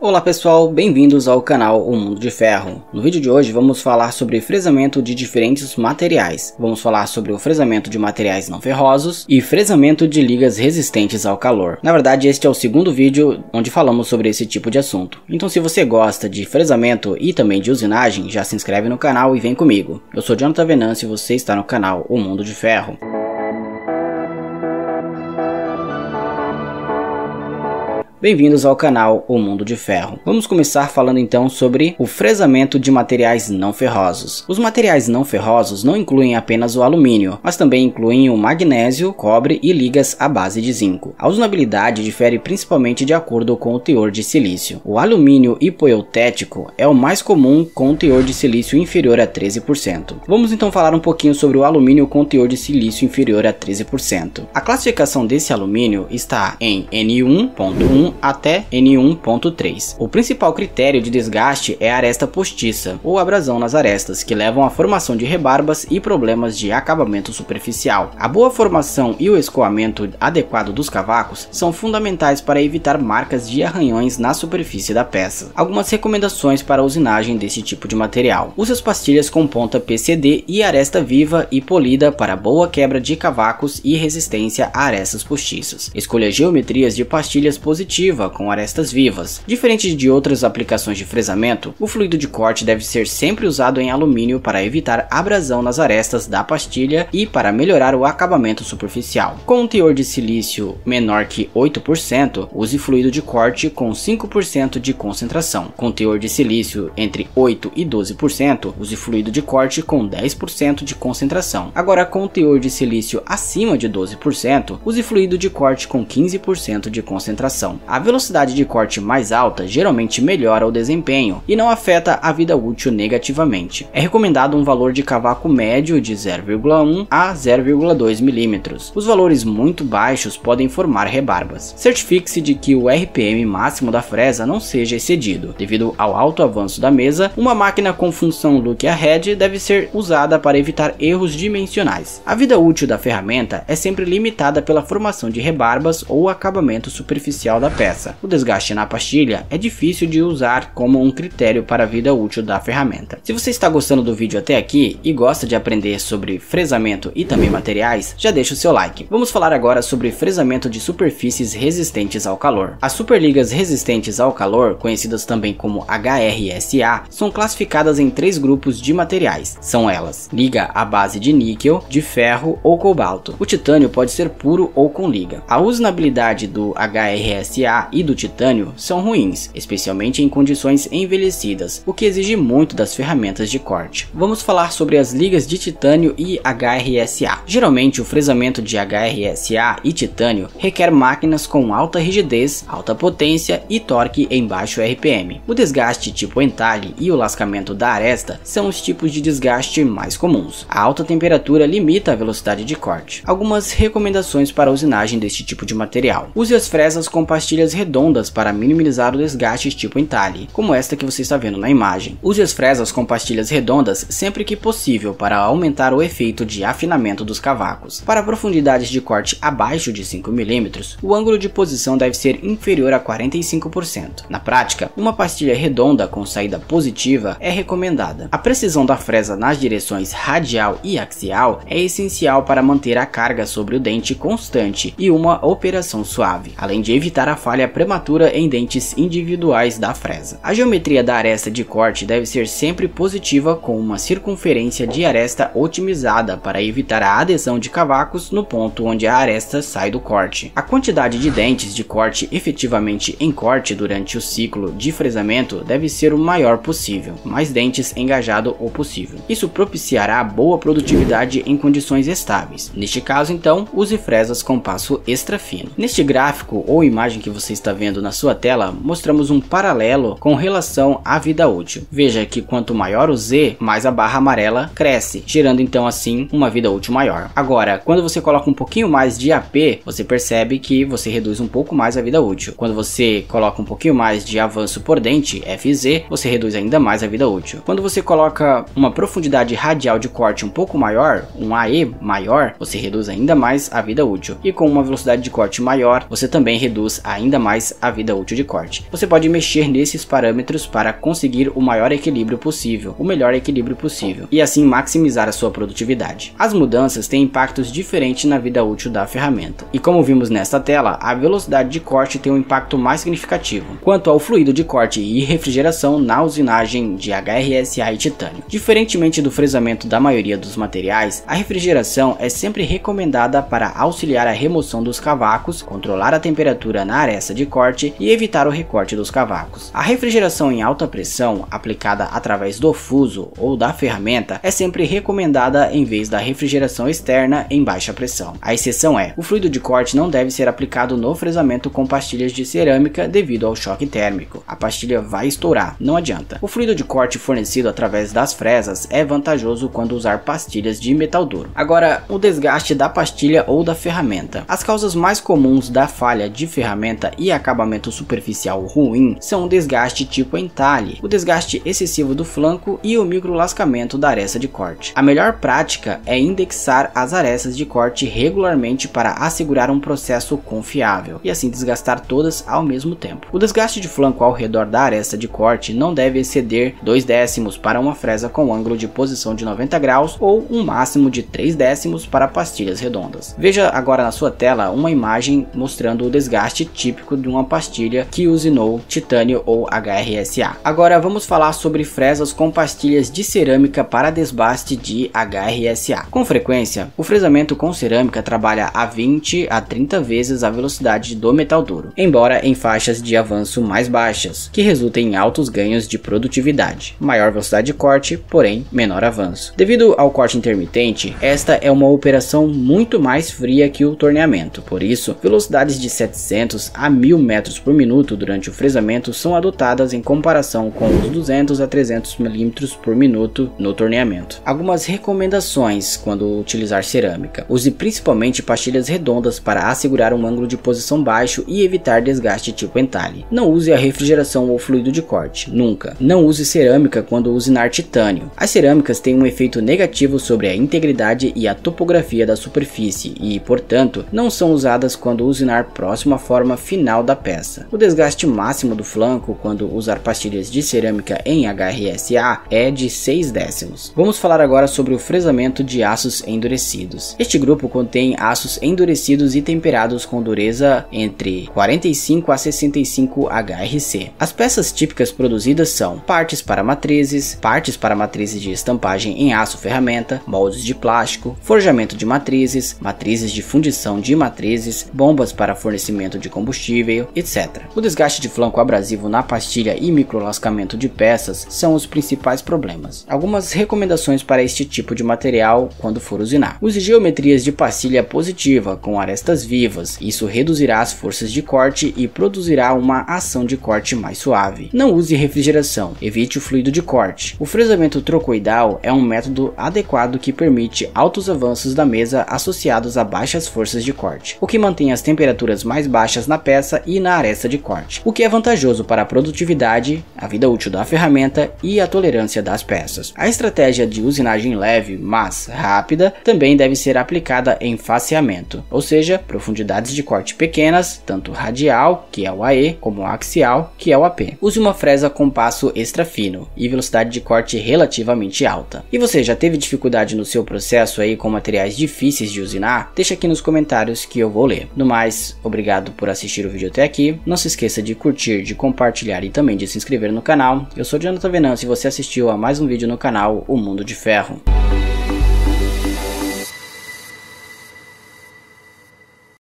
Olá pessoal, bem-vindos ao canal O Mundo de Ferro. No vídeo de hoje vamos falar sobre fresamento de diferentes materiais. Vamos falar sobre o fresamento de materiais não ferrosos e fresamento de ligas resistentes ao calor. Na verdade, este é o segundo vídeo onde falamos sobre esse tipo de assunto. Então se você gosta de fresamento e também de usinagem, já se inscreve no canal e vem comigo. Eu sou Jonathan Venâncio e você está no canal O Mundo de Ferro. Bem-vindos ao canal O Mundo de Ferro. Vamos começar falando então sobre o fresamento de materiais não ferrosos. Os materiais não ferrosos não incluem apenas o alumínio, mas também incluem o magnésio, cobre e ligas à base de zinco. A usinabilidade difere principalmente de acordo com o teor de silício. O alumínio hipoeutético é o mais comum, com o teor de silício inferior a 13%. Vamos então falar um pouquinho sobre o alumínio com teor de silício inferior a 13%. A classificação desse alumínio está em N1.1 até N1.3. O principal critério de desgaste é a aresta postiça, ou abrasão nas arestas, que levam à formação de rebarbas e problemas de acabamento superficial. A boa formação e o escoamento adequado dos cavacos são fundamentais para evitar marcas de arranhões na superfície da peça. Algumas recomendações para a usinagem desse tipo de material: use as pastilhas com ponta PCD e aresta viva e polida para boa quebra de cavacos e resistência a arestas postiças. Escolha geometrias de pastilhas positivas com arestas vivas. Diferente de outras aplicações de fresamento, o fluido de corte deve ser sempre usado em alumínio para evitar abrasão nas arestas da pastilha e para melhorar o acabamento superficial. Com um teor de silício menor que 8%, use fluido de corte com 5% de concentração. Com teor de silício entre 8% e 12%, use fluido de corte com 10% de concentração. Agora, com teor de silício acima de 12%, use fluido de corte com 15% de concentração. A velocidade de corte mais alta geralmente melhora o desempenho e não afeta a vida útil negativamente. É recomendado um valor de cavaco médio de 0,1 a 0,2 mm. Os valores muito baixos podem formar rebarbas. Certifique-se de que o RPM máximo da fresa não seja excedido. Devido ao alto avanço da mesa, uma máquina com função look ahead deve ser usada para evitar erros dimensionais. A vida útil da ferramenta é sempre limitada pela formação de rebarbas ou acabamento superficial da peça. O desgaste na pastilha é difícil de usar como um critério para a vida útil da ferramenta. Se você está gostando do vídeo até aqui e gosta de aprender sobre fresamento e também materiais, já deixa o seu like. Vamos falar agora sobre fresamento de superfícies resistentes ao calor. As superligas resistentes ao calor, conhecidas também como HRSA, são classificadas em 3 grupos de materiais. São elas: liga à base de níquel, de ferro ou cobalto. O titânio pode ser puro ou com liga. A usinabilidade do HRSA e do titânio são ruins, especialmente em condições envelhecidas, o que exige muito das ferramentas de corte. Vamos falar sobre as ligas de titânio e HRSA. Geralmente o fresamento de HRSA e titânio requer máquinas com alta rigidez, alta potência e torque em baixo RPM. O desgaste tipo entalhe e o lascamento da aresta são os tipos de desgaste mais comuns. A alta temperatura limita a velocidade de corte. Algumas recomendações para a usinagem deste tipo de material: use as fresas com pastilhas redondas para minimizar o desgaste tipo entalhe, como esta que você está vendo na imagem. Use as fresas com pastilhas redondas sempre que possível para aumentar o efeito de afinamento dos cavacos. Para profundidades de corte abaixo de 5 mm, o ângulo de posição deve ser inferior a 45%. Na prática, uma pastilha redonda com saída positiva é recomendada. A precisão da fresa nas direções radial e axial é essencial para manter a carga sobre o dente constante e uma operação suave, além de evitar a falha prematura em dentes individuais da fresa. A geometria da aresta de corte deve ser sempre positiva, com uma circunferência de aresta otimizada para evitar a adesão de cavacos no ponto onde a aresta sai do corte. A quantidade de dentes de corte efetivamente em corte durante o ciclo de fresamento deve ser o maior possível, mais dentes engajado o possível. Isso propiciará boa produtividade em condições estáveis. Neste caso, então, use fresas com passo extra fino. Neste gráfico ou imagem que você está vendo na sua tela, mostramos um paralelo com relação à vida útil. Veja que quanto maior o Z, mais a barra amarela cresce, gerando então assim uma vida útil maior. Agora, quando você coloca um pouquinho mais de AP, você percebe que você reduz um pouco mais a vida útil. Quando você coloca um pouquinho mais de avanço por dente, FZ, você reduz ainda mais a vida útil. Quando você coloca uma profundidade radial de corte um pouco maior, um AE maior, você reduz ainda mais a vida útil. E com uma velocidade de corte maior, você também reduz ainda ainda mais a vida útil de corte. Você pode mexer nesses parâmetros para conseguir o maior equilíbrio possível, o melhor equilíbrio possível, e assim maximizar a sua produtividade. As mudanças têm impactos diferentes na vida útil da ferramenta, e como vimos nesta tela, a velocidade de corte tem um impacto mais significativo. Quanto ao fluido de corte e refrigeração na usinagem de HRSA e titânio. Diferentemente do fresamento da maioria dos materiais, a refrigeração é sempre recomendada para auxiliar a remoção dos cavacos, controlar a temperatura na aresta de corte e evitar o recorte dos cavacos. A refrigeração em alta pressão, aplicada através do fuso ou da ferramenta, é sempre recomendada em vez da refrigeração externa em baixa pressão. A exceção é, o fluido de corte não deve ser aplicado no fresamento com pastilhas de cerâmica devido ao choque térmico. A pastilha vai estourar, não adianta. O fluido de corte fornecido através das fresas é vantajoso quando usar pastilhas de metal duro. Agora, o desgaste da pastilha ou da ferramenta. As causas mais comuns da falha de ferramenta e acabamento superficial ruim são o desgaste tipo entalhe, o desgaste excessivo do flanco e o microlascamento da aresta de corte. A melhor prática é indexar as arestas de corte regularmente para assegurar um processo confiável e assim desgastar todas ao mesmo tempo. O desgaste de flanco ao redor da aresta de corte não deve exceder 2 décimos para uma fresa com ângulo de posição de 90 graus ou um máximo de 3 décimos para pastilhas redondas. Veja agora na sua tela uma imagem mostrando o desgaste típico de uma pastilha que usinou titânio ou HRSA. Agora vamos falar sobre fresas com pastilhas de cerâmica para desbaste de HRSA. Com frequência, o fresamento com cerâmica trabalha a 20 a 30 vezes a velocidade do metal duro, embora em faixas de avanço mais baixas, que resultem em altos ganhos de produtividade, maior velocidade de corte, porém menor avanço. Devido ao corte intermitente, esta é uma operação muito mais fria que o torneamento, por isso, velocidades de 700 a 1000 metros por minuto durante o fresamento são adotadas em comparação com os 200 a 300 mm por minuto no torneamento. Algumas recomendações quando utilizar cerâmica: use principalmente pastilhas redondas para assegurar um ângulo de posição baixo e evitar desgaste tipo entalhe. Não use a refrigeração ou fluido de corte, nunca. Não use cerâmica quando usinar titânio. As cerâmicas têm um efeito negativo sobre a integridade e a topografia da superfície e, portanto, não são usadas quando usinar próximo à forma final da peça. O desgaste máximo do flanco quando usar pastilhas de cerâmica em HRSA é de 6 décimos. Vamos falar agora sobre o fresamento de aços endurecidos. Este grupo contém aços endurecidos e temperados com dureza entre 45 a 65 HRC. As peças típicas produzidas são partes para matrizes de estampagem em aço ferramenta, moldes de plástico, forjamento de matrizes, matrizes de fundição de matrizes, bombas para fornecimento de combustível, etc. O desgaste de flanco abrasivo na pastilha e microlascamento de peças são os principais problemas. Algumas recomendações para este tipo de material quando for usinar: use geometrias de pastilha positiva com arestas vivas, isso reduzirá as forças de corte e produzirá uma ação de corte mais suave. Não use refrigeração, evite o fluido de corte. O fresamento trocoidal é um método adequado que permite altos avanços da mesa associados a baixas forças de corte, o que mantém as temperaturas mais baixas na peça e na aresta de corte, o que é vantajoso para a produtividade, a vida útil da ferramenta e a tolerância das peças. A estratégia de usinagem leve, mas rápida, também deve ser aplicada em faceamento, ou seja, profundidades de corte pequenas, tanto radial, que é o AE, como axial, que é o AP. Use uma fresa com passo extra fino e velocidade de corte relativamente alta. E você já teve dificuldade no seu processo aí com materiais difíceis de usinar? Deixa aqui nos comentários que eu vou ler. No mais, obrigado por assistir o vídeo até aqui. Não se esqueça de curtir, de compartilhar e também de se inscrever no canal. Eu sou Jonathan Venâncio e você assistiu a mais um vídeo no canal O Mundo de Ferro.